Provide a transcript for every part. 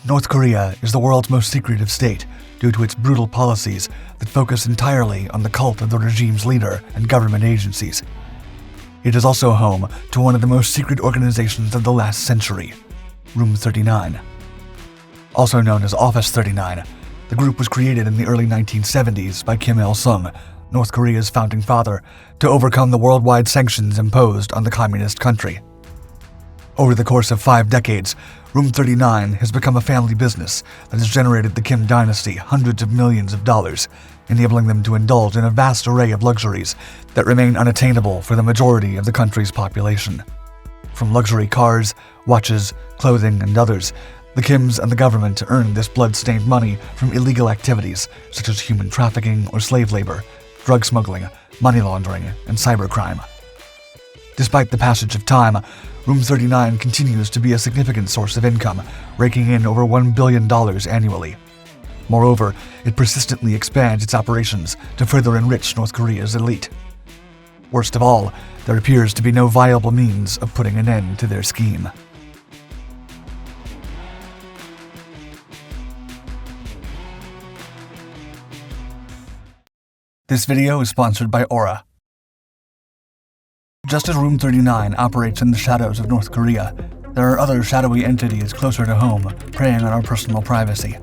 North Korea is the world's most secretive state due to its brutal policies that focus entirely on the cult of the regime's leader and government agencies. It is also home to one of the most secret organizations of the last century, Room 39. Also known as Office 39, the group was created in the early 1970s by Kim Il-sung, North Korea's founding father, to overcome the worldwide sanctions imposed on the communist country. Over the course of 5 decades, Room 39 has become a family business that has generated the Kim dynasty hundreds of millions of dollars, enabling them to indulge in a vast array of luxuries that remain unattainable for the majority of the country's population. From luxury cars, watches, clothing, and others, the Kims and the government earn this blood-stained money from illegal activities such as human trafficking or slave labor, drug smuggling, money laundering, and cybercrime. Despite the passage of time, Room 39 continues to be a significant source of income, raking in over $1 billion annually. Moreover, it persistently expands its operations to further enrich North Korea's elite. Worst of all, there appears to be no viable means of putting an end to their scheme. This video is sponsored by Aura. Just as Room 39 operates in the shadows of North Korea, there are other shadowy entities closer to home, preying on our personal privacy.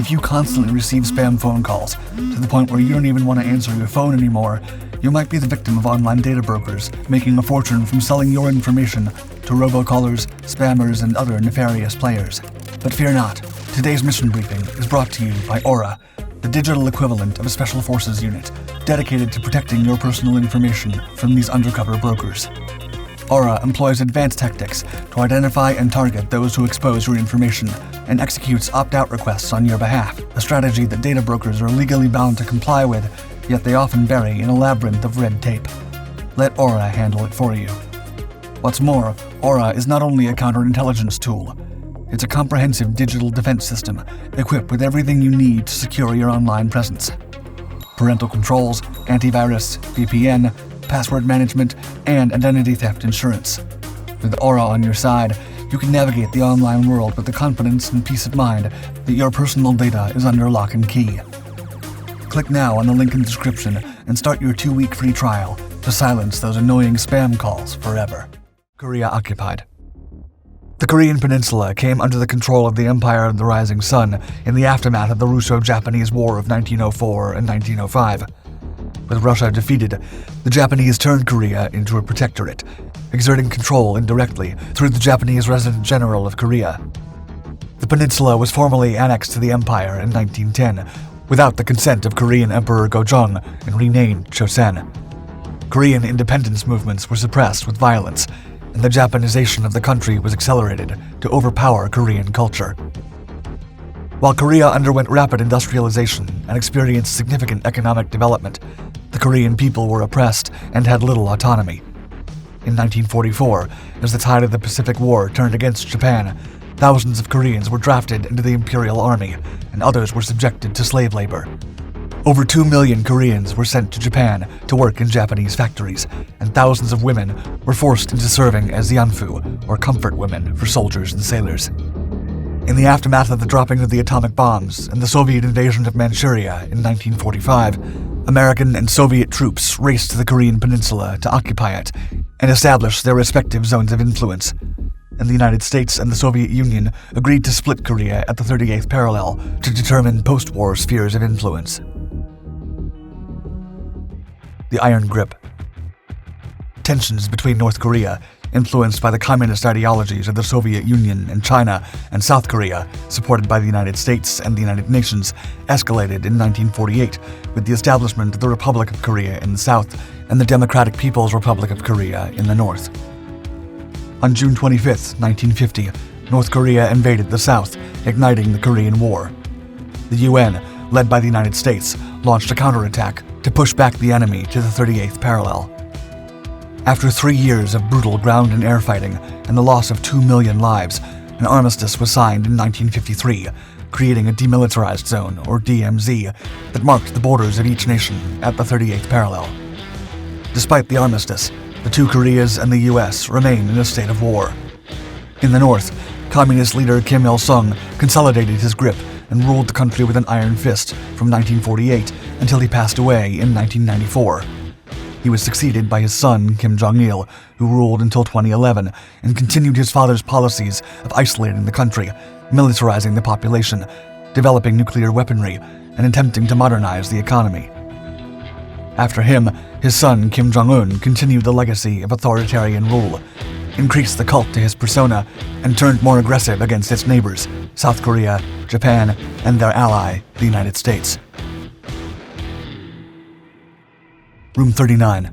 If you constantly receive spam phone calls, to the point where you don't even want to answer your phone anymore, you might be the victim of online data brokers, making a fortune from selling your information to robocallers, spammers, and other nefarious players. But fear not, today's mission briefing is brought to you by Aura, the digital equivalent of a special forces unit, dedicated to protecting your personal information from these undercover brokers. Aura employs advanced tactics to identify and target those who expose your information and executes opt-out requests on your behalf, a strategy that data brokers are legally bound to comply with, yet they often bury in a labyrinth of red tape. Let Aura handle it for you. What's more, Aura is not only a counterintelligence tool, it's a comprehensive digital defense system equipped with everything you need to secure your online presence. Parental controls, antivirus, VPN, password management, and identity theft insurance. With Aura on your side, you can navigate the online world with the confidence and peace of mind that your personal data is under lock and key. Click now on the link in the description and start your 2-week free trial to silence those annoying spam calls forever. Korea occupied. The Korean peninsula came under the control of the Empire of the Rising Sun in the aftermath of the Russo-Japanese War of 1904 and 1905. With Russia defeated, the Japanese turned Korea into a protectorate, exerting control indirectly through the Japanese Resident General of Korea. The peninsula was formally annexed to the empire in 1910, without the consent of Korean Emperor Gojong and renamed Chosen. Korean independence movements were suppressed with violence, and the Japanization of the country was accelerated to overpower Korean culture. While Korea underwent rapid industrialization and experienced significant economic development, the Korean people were oppressed and had little autonomy. In 1944, as the tide of the Pacific War turned against Japan, thousands of Koreans were drafted into the Imperial Army, and others were subjected to slave labor. Over 2 million Koreans were sent to Japan to work in Japanese factories, and thousands of women were forced into serving as yanfu, or comfort women, for soldiers and sailors. In the aftermath of the dropping of the atomic bombs and the Soviet invasion of Manchuria in 1945, American and Soviet troops raced to the Korean peninsula to occupy it and establish their respective zones of influence. And the United States and the Soviet Union agreed to split Korea at the 38th parallel to determine post-war spheres of influence. The Iron Grip. Tensions between North Korea, influenced by the communist ideologies of the Soviet Union and China, and South Korea, supported by the United States and the United Nations, escalated in 1948 with the establishment of the Republic of Korea in the south and the Democratic People's Republic of Korea in the north. On June 25, 1950, North Korea invaded the south, igniting the Korean War. The UN, led by the United States, launched a counterattack to push back the enemy to the 38th parallel. After 3 years of brutal ground and air fighting and the loss of 2 million lives, an armistice was signed in 1953, creating a demilitarized zone, or DMZ, that marked the borders of each nation at the 38th parallel. Despite the armistice, the two Koreas and the US remain in a state of war. In the north, Communist leader Kim Il-sung consolidated his grip and ruled the country with an iron fist from 1948 until he passed away in 1994. He was succeeded by his son, Kim Jong-il, who ruled until 2011 and continued his father's policies of isolating the country, militarizing the population, developing nuclear weaponry, and attempting to modernize the economy. After him, his son, Kim Jong-un, continued the legacy of authoritarian rule, increased the cult to his persona, and turned more aggressive against its neighbors, South Korea, Japan, and their ally, the United States. Room 39.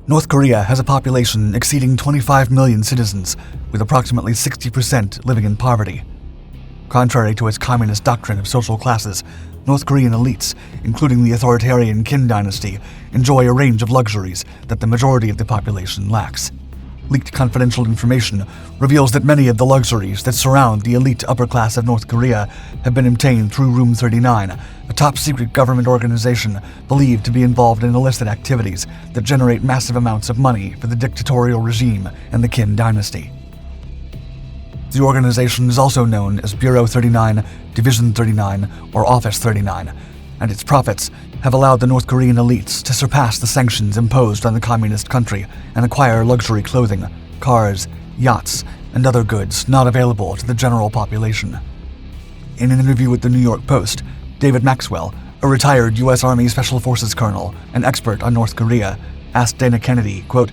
North Korea has a population exceeding 25 million citizens, with approximately 60% living in poverty. Contrary to its communist doctrine of social classes, North Korean elites, including the authoritarian Kim dynasty, enjoy a range of luxuries that the majority of the population lacks. Leaked confidential information reveals that many of the luxuries that surround the elite upper class of North Korea have been obtained through Room 39, a top-secret government organization believed to be involved in illicit activities that generate massive amounts of money for the dictatorial regime and the Kim dynasty. The organization is also known as Bureau 39, Division 39, or Office 39, and its profits have allowed the North Korean elites to surpass the sanctions imposed on the communist country and acquire luxury clothing, cars, yachts, and other goods not available to the general population. In an interview with the New York Post, David Maxwell, a retired U.S. Army Special Forces colonel and expert on North Korea, asked Dana Kennedy, quote,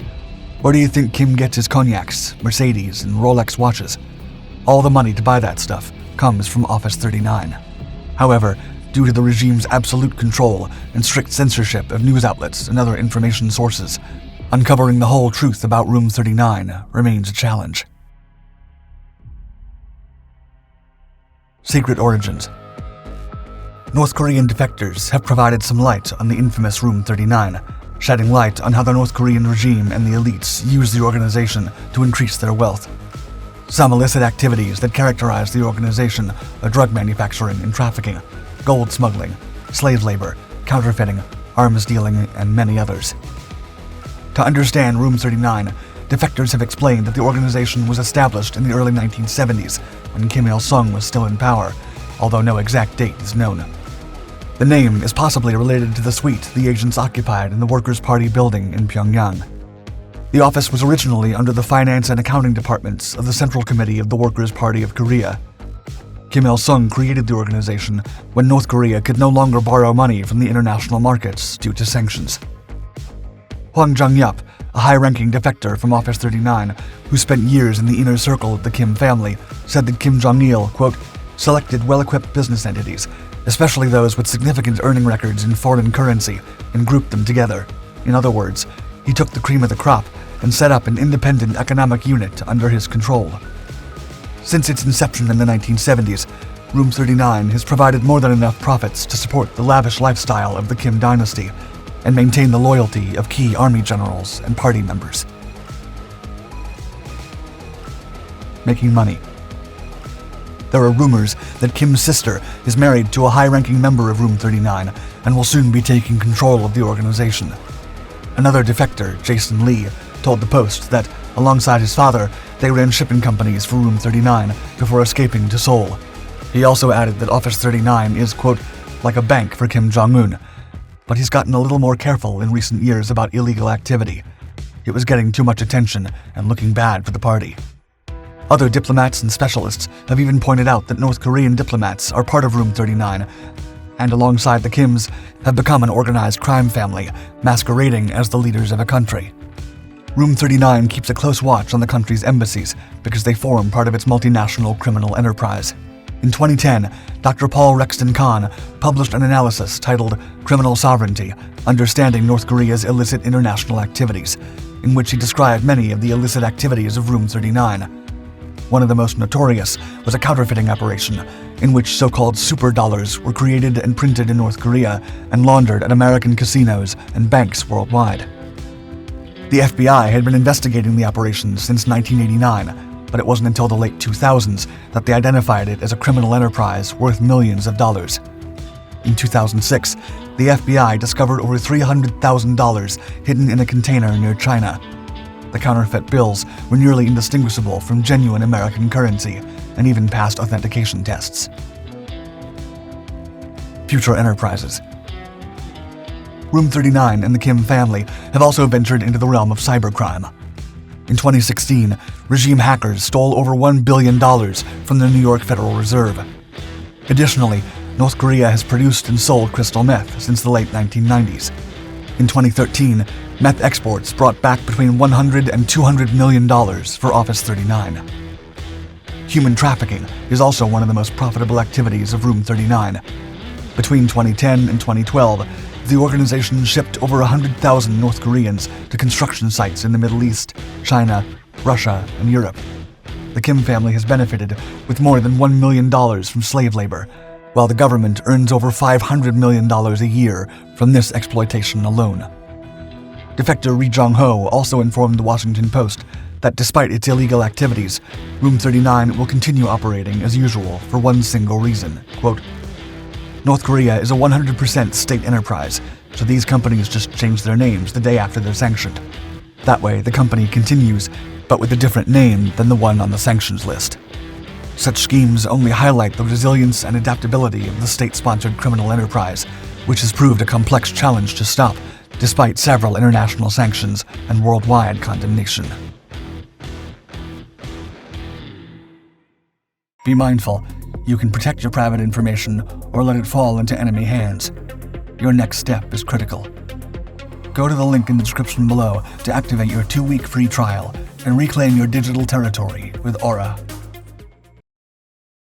"Where do you think Kim gets his cognacs, Mercedes, and Rolex watches? All the money to buy that stuff comes from Office 39. However, due to the regime's absolute control and strict censorship of news outlets and other information sources, uncovering the whole truth about Room 39 remains a challenge." Secret origins. North Korean defectors have provided some light on the infamous Room 39, shedding light on how the North Korean regime and the elites use the organization to increase their wealth. Some illicit activities that characterize the organization are drug manufacturing and trafficking, gold smuggling, slave labor, counterfeiting, arms dealing, and many others. To understand Room 39, defectors have explained that the organization was established in the early 1970s when Kim Il-sung was still in power, although no exact date is known. The name is possibly related to the suite the agents occupied in the Workers' Party building in Pyongyang. The office was originally under the finance and accounting departments of the Central Committee of the Workers' Party of Korea. Kim Il-sung created the organization when North Korea could no longer borrow money from the international markets due to sanctions. Hwang Jung-yup, a high-ranking defector from Office 39 who spent years in the inner circle of the Kim family, said that Kim Jong-il, quote, selected well-equipped business entities, especially those with significant earning records in foreign currency, and grouped them together. In other words, he took the cream of the crop and set up an independent economic unit under his control. Since its inception in the 1970s, Room 39 has provided more than enough profits to support the lavish lifestyle of the Kim dynasty and maintain the loyalty of key army generals and party members. Making money. There are rumors that Kim's sister is married to a high-ranking member of Room 39 and will soon be taking control of the organization. Another defector, Jason Lee, told the Post that, alongside his father, they ran shipping companies for Room 39 before escaping to Seoul. He also added that Office 39 is, quote, like a bank for Kim Jong-un, but he's gotten a little more careful in recent years about illegal activity. It was getting too much attention and looking bad for the party. Other diplomats and specialists have even pointed out that North Korean diplomats are part of Room 39, and alongside the Kims, have become an organized crime family, masquerading as the leaders of a country. Room 39 keeps a close watch on the country's embassies because they form part of its multinational criminal enterprise. In 2010, Dr. Paul Rexton Kahn published an analysis titled Criminal Sovereignty: Understanding North Korea's Illicit International Activities, in which he described many of the illicit activities of Room 39. One of the most notorious was a counterfeiting operation in which so-called super dollars were created and printed in North Korea and laundered at American casinos and banks worldwide. The FBI had been investigating the operation since 1989, but it wasn't until the late 2000s that they identified it as a criminal enterprise worth millions of dollars. In 2006, the FBI discovered over $300,000 hidden in a container near China. The counterfeit bills were nearly indistinguishable from genuine American currency and even passed authentication tests. Future enterprises. Room 39 and the Kim family have also ventured into the realm of cybercrime. In 2016, regime hackers stole over $1 billion from the New York Federal Reserve. Additionally, North Korea has produced and sold crystal meth since the late 1990s. In 2013, meth exports brought back between $100 and $200 million for Office 39. Human trafficking is also one of the most profitable activities of Room 39. Between 2010 and 2012, the organization shipped over 100,000 North Koreans to construction sites in the Middle East, China, Russia, and Europe. The Kim family has benefited with more than $1 million from slave labor, while the government earns over $500 million a year from this exploitation alone. Defector Ri Jong-ho also informed the Washington Post that despite its illegal activities, Room 39 will continue operating as usual for one single reason, quote, "North Korea is a 100% state enterprise, so these companies just change their names the day after they're sanctioned. That way, the company continues, but with a different name than the one on the sanctions list. Such schemes only highlight the resilience and adaptability of the state-sponsored criminal enterprise, which has proved a complex challenge to stop, despite several international sanctions and worldwide condemnation." Be mindful. You can protect your private information or let it fall into enemy hands. Your next step is critical. Go to the link in the description below to activate your 2-week free trial and reclaim your digital territory with Aura.